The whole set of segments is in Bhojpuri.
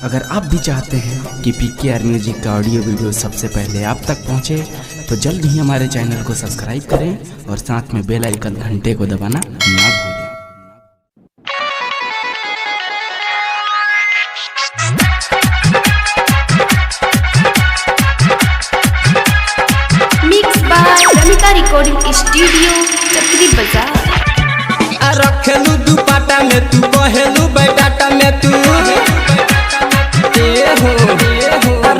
अगर आप भी चाहते हैं कि PKR म्यूजिक का ऑडियो वीडियो सबसे पहले आप तक पहुंचे, तो जल्द ही हमारे चैनल को सब्सक्राइब करें और साथ में बेल आइकन घंटे को दबाना ना भूलें। Mix by Ramita recording studio Chakri Bazar. रखेलू दुपट्टा में तू कहेलू बैटाटा में तू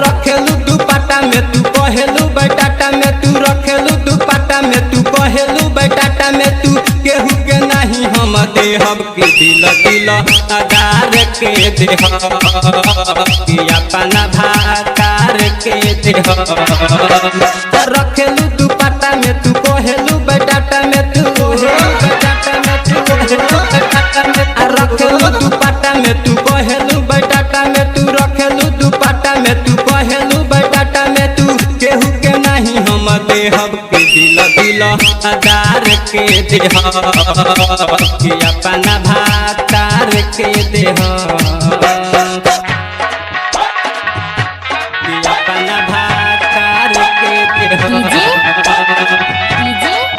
रखेलू दुपट्टा में तू कहेलू बैटाटा में तू रखेलू दुपट्टा में तू कहेलू बैटाटा में तू केहू के नहीं हम देहब के दिल दिल आधार के देह कि अपना भाकार के देह रखेलू दुपट्टा में तू कहेलू बैटाटा में तू रखेलू दुपट्टा में तू कहेलू बैटाटा में तू रखेलू दुपट्टा में तू कहेलू बैटाटा में तू केहू के नहीं हम देहब के दिल दिल आधार के देह कि अपना भातार के देह कि अपना भातार के देह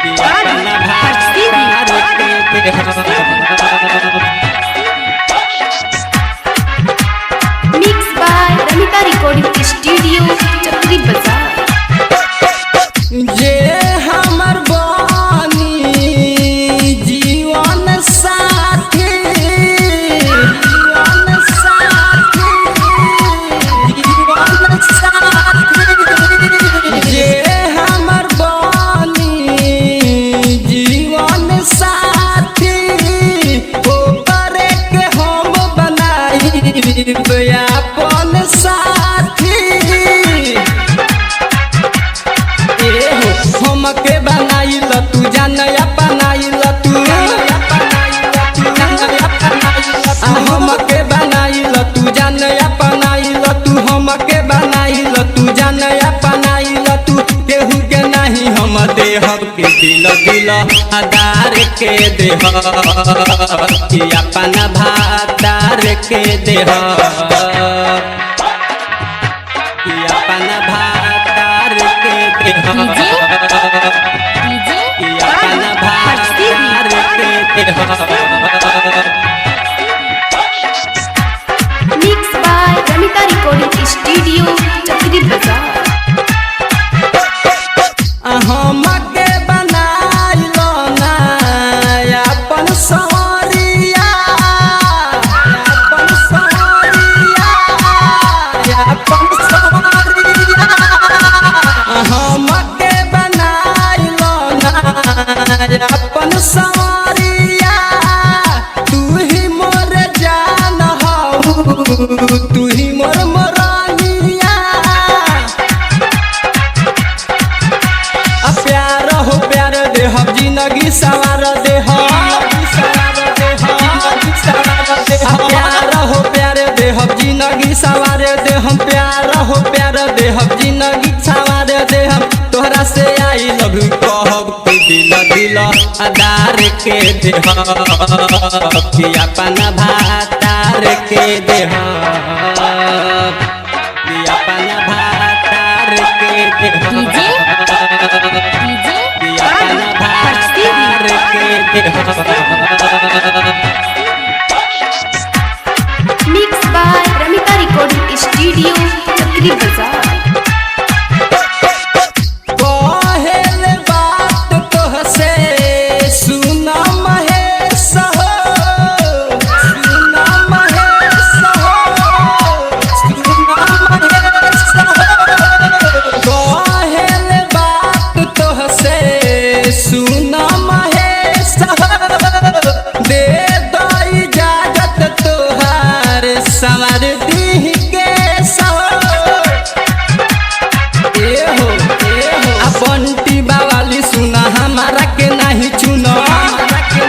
कि अपना भातार के देह। Mix by Ramita recording studio Chakri Bazar. जे हमर बानी जीवन साथी जे हमर बानी जीवन साथी ओकरे के हम बनाई अपन साथी हमके बनाइल तू जान अपनाइल तू हमके बनाइल तू जान अपनाइल तू हमके बनाइल तू जान अपनाइल तू केहू के नहीं हम देहब के दिल दिल आधार के देह कि अपना भातार के देह कि अपना भातार के देह कि अपना भातार के देह। Mix by Ramita recording studio Chakri Bazar. हमके बनाइल ना अपन सवरिया अपन सवरिया अपन सवरिया हमके बनाइल ना अपन सवरिया तू ही मोर जान हऊ तू ही मोर मोरानिया प्यार हो प्यार देहब जिंदगी सवार देहब प्यार हो प्यार देहब जिंदगी सवार देहम प्यार हो प्यार देहब जिंदगी सवार देहम तोहरा से आई लव यू कहब के दिल दिल आधार के देह कि अपना भातार के देह कि अपना भातार के देह कि अपना भातार के देह। Mix by Ramita recording studio Chakri Bazar. पहल बात तोहसे सुन महेश हो सुन महेश हो सुन महेश हो पहल बात तोहसे सुन महेश हो दे दो इजाजत तोहार संवर दी के बंटी बावाली सुना हमारा के नहीं चुनो हमारा के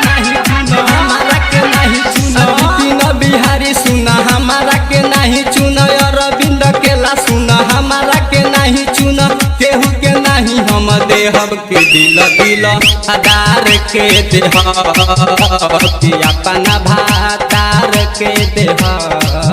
नहीं चुनो बिपिन बिहारी सुना हमारा के नहीं चुनो अरविंद केला सुना हमारा के नहीं चुनो केहू के नहीं हम देहब के दिल दिल आधार के देह कि अपना भातार के देह।